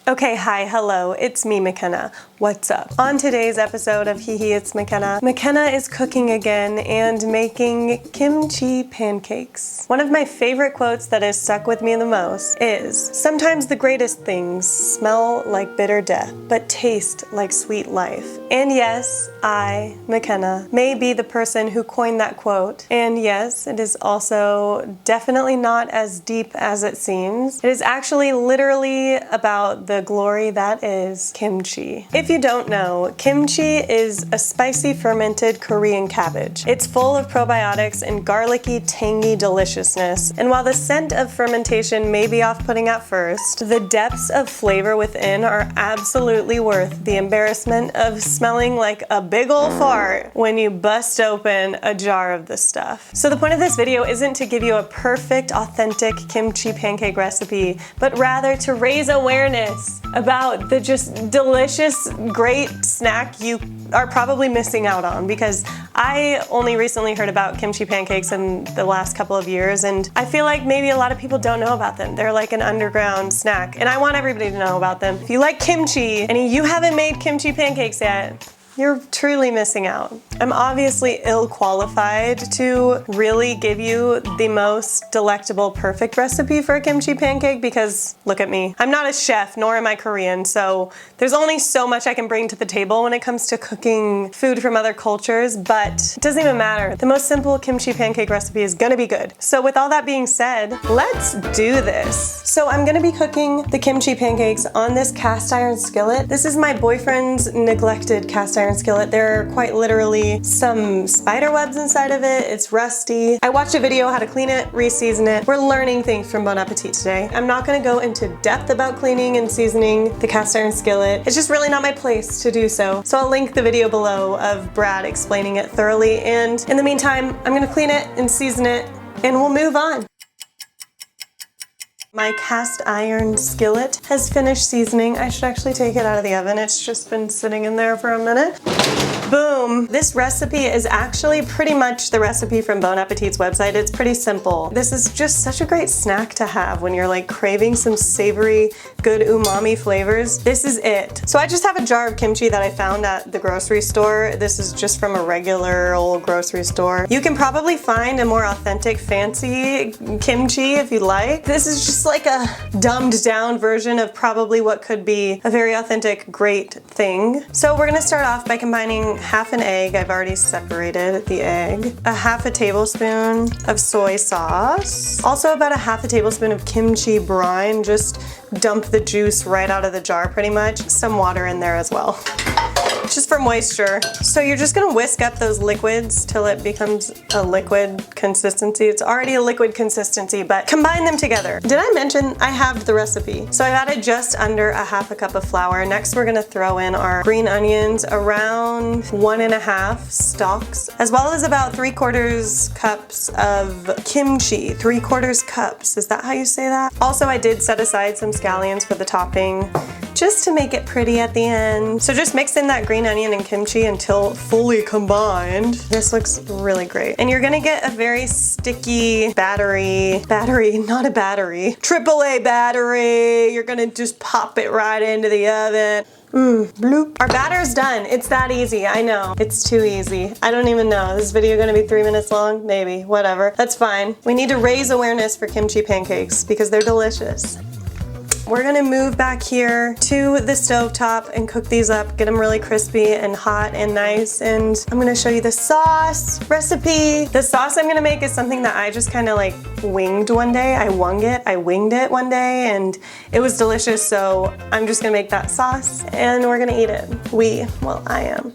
Okay, hi, hello, it's me, McKenna. What's up? On today's episode of Hee Hee, it's McKenna. McKenna is cooking again and making kimchi pancakes. One of my favorite quotes that has stuck with me the most is, "Sometimes the greatest things smell like bitter death, but taste like sweet life." And yes, I, McKenna, may be the person who coined that quote. And yes, it is also definitely not as deep as it seems. It is actually literally about the glory that is kimchi. If you don't know, kimchi is a spicy fermented Korean cabbage. It's full of probiotics and garlicky, tangy deliciousness. And while the scent of fermentation may be off-putting at first, the depths of flavor within are absolutely worth the embarrassment of smelling like a big ol' fart when you bust open a jar of this stuff. So the point of this video isn't to give you a perfect, authentic kimchi pancake recipe, but rather to raise awareness about the just delicious, great snack you are probably missing out on, because I only recently heard about kimchi pancakes in the last couple of years, and I feel like maybe a lot of people don't know about them. They're like an underground snack, and I want everybody to know about them. If you like kimchi and you haven't made kimchi pancakes yet, you're truly missing out. I'm obviously ill-qualified to really give you the most delectable, perfect recipe for a kimchi pancake because, look at me. I'm not a chef, nor am I Korean, so there's only so much I can bring to the table when it comes to cooking food from other cultures, but it doesn't even matter. The most simple kimchi pancake recipe is gonna be good. So with all that being said, let's do this. So I'm gonna be cooking the kimchi pancakes on this cast iron skillet. This is my boyfriend's neglected cast iron skillet. There are quite literally some spider webs inside of it. It's rusty. I watched a video how to clean it, re-season it. We're learning things from Bon Appetit today. I'm not gonna go into depth about cleaning and seasoning the cast iron skillet. It's just really not my place to do so. So I'll link the video below of Brad explaining it thoroughly. And in the meantime, I'm gonna clean it and season it and we'll move on. My cast iron skillet has finished seasoning. I should actually take it out of the oven. It's just been sitting in there for a minute. Boom. This recipe is actually pretty much the recipe from Bon Appetit's website. It's pretty simple. This is just such a great snack to have when you're like craving some savory, good umami flavors. This is it. So I just have a jar of kimchi that I found at the grocery store. This is just from a regular old grocery store. You can probably find a more authentic, fancy kimchi if you like. This is just like a dumbed down version of probably what could be a very authentic, great thing. So we're gonna start off by combining half an egg. I've already separated the egg. A half a tablespoon of soy sauce. Also about a half a tablespoon of kimchi brine. Just dump the juice right out of the jar pretty much. Some water in there as well, just for moisture. So you're just gonna whisk up those liquids till it becomes a liquid consistency. It's already a liquid consistency, but combine them together. Did I mention I have the recipe? So I've added just under a half a cup of flour. Next we're gonna throw in our green onions, around 1.5 stalks, as well as about 3/4 cups of kimchi. 3/4 cups, is that how you say that? Also I did set aside some scallions for the topping, just to make it pretty at the end. So just mix in that green onion and kimchi until fully combined. This looks really great. And you're gonna get a very sticky battery, not a battery, AAA battery. You're gonna just pop it right into the oven. Bloop. Our batter's done. It's that easy. I know. It's too easy. I don't even know. Is this video gonna be 3 minutes long? Maybe. Whatever. That's fine. We need to raise awareness for kimchi pancakes because they're delicious. We're gonna move back here to the stovetop and cook these up, get them really crispy and hot and nice. And I'm gonna show you the sauce recipe. The sauce I'm gonna make is something that I just kind of like winged one day. I winged it one day and it was delicious. So I'm just gonna make that sauce and we're gonna eat it. Well, I am.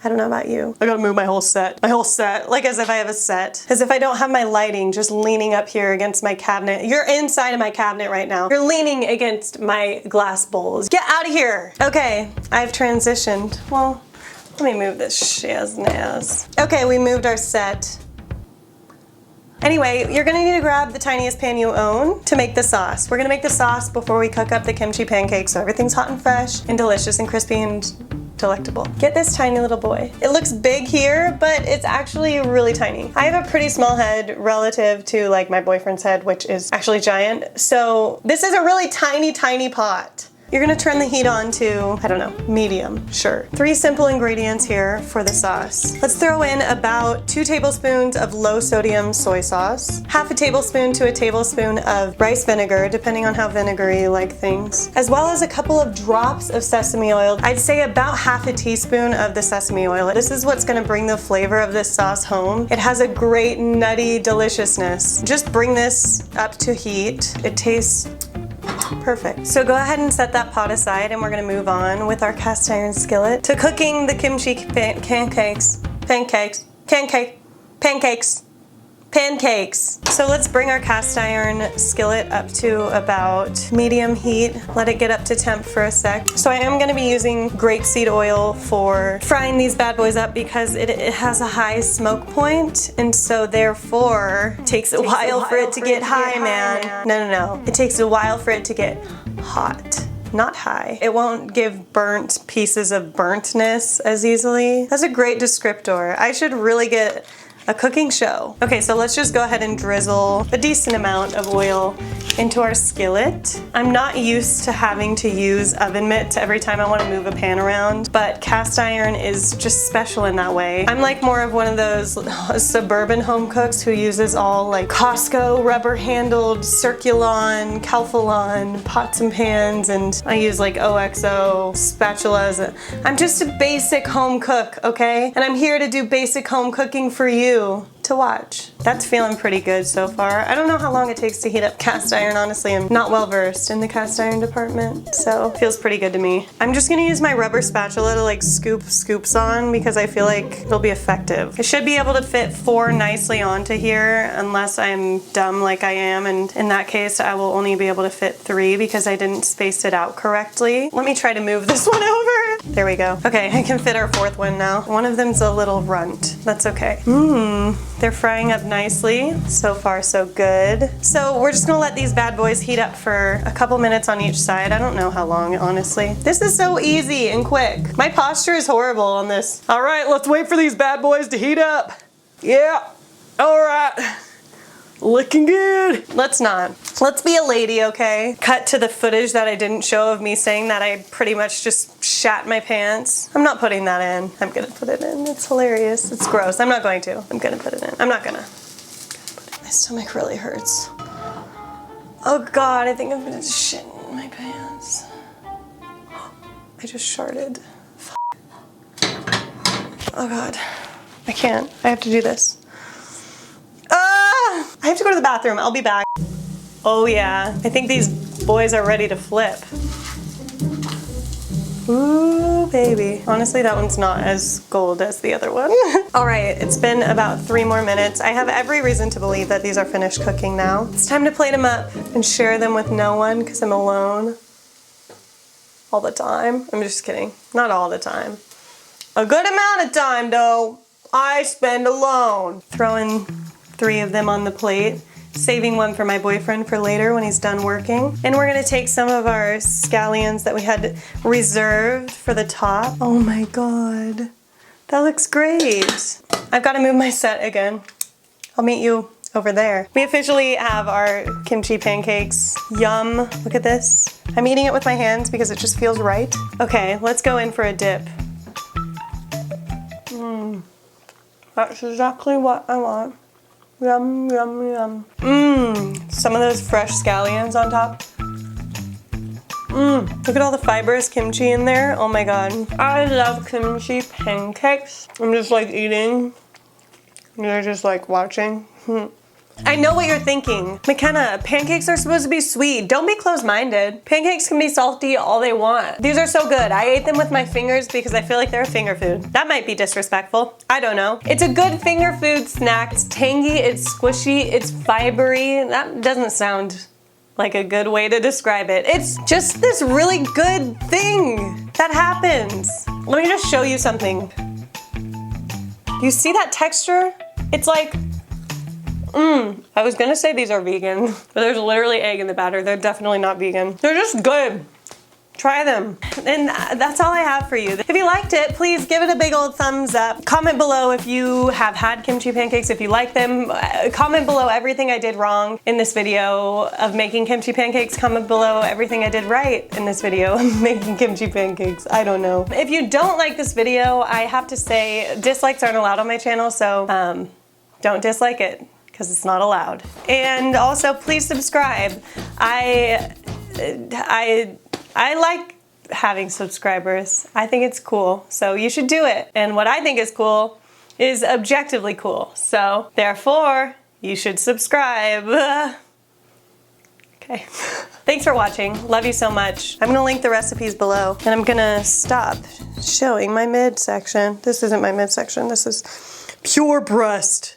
I don't know about you. I gotta move my whole set, like as if I have a set. As if I don't have my lighting just leaning up here against my cabinet. You're inside of my cabinet right now. You're leaning against my glass bowls. Get out of here. Okay, I've transitioned. Well, let me move this shiznaz. Okay, we moved our set. Anyway, you're gonna need to grab the tiniest pan you own to make the sauce. We're gonna make the sauce before we cook up the kimchi pancakes so everything's hot and fresh and delicious and crispy and delectable. Get this tiny little boy. It looks big here, but it's actually really tiny. I have a pretty small head relative to like my boyfriend's head, which is actually giant. So this is a really tiny, tiny pot. You're gonna turn the heat on to, I don't know, medium, sure. 3 simple ingredients here for the sauce. Let's throw in about 2 tablespoons of low sodium soy sauce, half a tablespoon to a tablespoon of rice vinegar, depending on how vinegary you like things, as well as a couple of drops of sesame oil. I'd say about half a teaspoon of the sesame oil. This is what's gonna bring the flavor of this sauce home. It has a great nutty deliciousness. Just bring this up to heat. It tastes perfect. So go ahead and set that pot aside and we're gonna move on with our cast iron skillet to cooking the kimchi pancakes. So let's bring our cast iron skillet up to about medium heat. Let it get up to temp for a sec. So I am gonna be using grapeseed oil for frying these bad boys up because it has a high smoke point, and so therefore it takes a while for it to get high, man. No. It takes a while for it to get hot. Not high. It won't give burnt pieces of burntness as easily. That's a great descriptor. I should really get a cooking show. Okay, so let's just go ahead and drizzle a decent amount of oil into our skillet. I'm not used to having to use oven mitts every time I want to move a pan around, but cast iron is just special in that way. I'm like more of one of those suburban home cooks who uses all like Costco rubber handled Circulon, Calphalon pots and pans, and I use like OXO spatulas. I'm just a basic home cook, okay? And I'm here to do basic home cooking for you to watch. That's feeling pretty good so far. I don't know how long it takes to heat up cast iron, honestly. I'm not well versed in the cast iron department, so it feels pretty good to me. I'm just gonna use my rubber spatula to like scoop scoops on because I feel like it'll be effective. I should be able to fit 4 nicely onto here unless I'm dumb like I am, and in that case I will only be able to fit 3 because I didn't space it out correctly. Let me try to move this one over. There we go. Okay, I can fit our 4th one now. One of them's a little runt. That's okay. They're frying up nicely. So far, so good. So we're just gonna let these bad boys heat up for a couple minutes on each side. I don't know how long, honestly. This is so easy and quick. My posture is horrible on this. All right, let's wait for these bad boys to heat up. Yeah, all right. Looking good. Let's not. Let's be a lady, okay? Cut to the footage that I didn't show of me saying that I pretty much just shat my pants. I'm not putting that in. I'm gonna put it in. It's hilarious. It's gross. I'm not going to. I'm gonna put it in. I'm not gonna. My stomach really hurts. Oh God, I think I'm gonna shit in my pants. I just sharted. Oh God. I can't. I have to do this. I have to go to the bathroom. I'll be back. Oh yeah, I think these boys are ready to flip. Ooh, baby. Honestly, that one's not as gold as the other one. All right, it's been about 3 more minutes. I have every reason to believe that these are finished cooking now. It's time to plate them up and share them with no one because I'm alone all the time. I'm just kidding. Not all the time. A good amount of time, though, I spend alone. Throwing 3 of them on the plate, saving one for my boyfriend for later when he's done working. And we're gonna take some of our scallions that we had reserved for the top. Oh my God, that looks great. I've gotta move my set again. I'll meet you over there. We officially have our kimchi pancakes. Yum, look at this. I'm eating it with my hands because it just feels right. Okay, let's go in for a dip. That's exactly what I want. Yum, yum, yum. Some of those fresh scallions on top. Look at all the fibrous kimchi in there. Oh my God. I love kimchi pancakes. I'm just like eating. You're just like watching. I know what you're thinking. McKenna, pancakes are supposed to be sweet. Don't be closed-minded. Pancakes can be salty all they want. These are so good. I ate them with my fingers because I feel like they're a finger food. That might be disrespectful. I don't know. It's a good finger food snack. It's tangy, it's squishy, it's fibery. That doesn't sound like a good way to describe it. It's just this really good thing that happens. Let me just show you something. You see that texture? It's like, I was gonna say these are vegan, but there's literally egg in the batter. They're definitely not vegan. They're just good. Try them. And that's all I have for you. If you liked it, please give it a big old thumbs up. Comment below if you have had kimchi pancakes, if you like them. Comment below everything I did wrong in this video of making kimchi pancakes. Comment below everything I did right in this video of making kimchi pancakes. I don't know. If you don't like this video, I have to say dislikes aren't allowed on my channel, so don't dislike it because it's not allowed. And also please subscribe. I like having subscribers. I think it's cool, so you should do it. And what I think is cool is objectively cool. So therefore, you should subscribe. Okay. Thanks for watching. Love you so much. I'm gonna link the recipes below, and I'm gonna stop showing my midsection. This isn't my midsection, this is pure breast.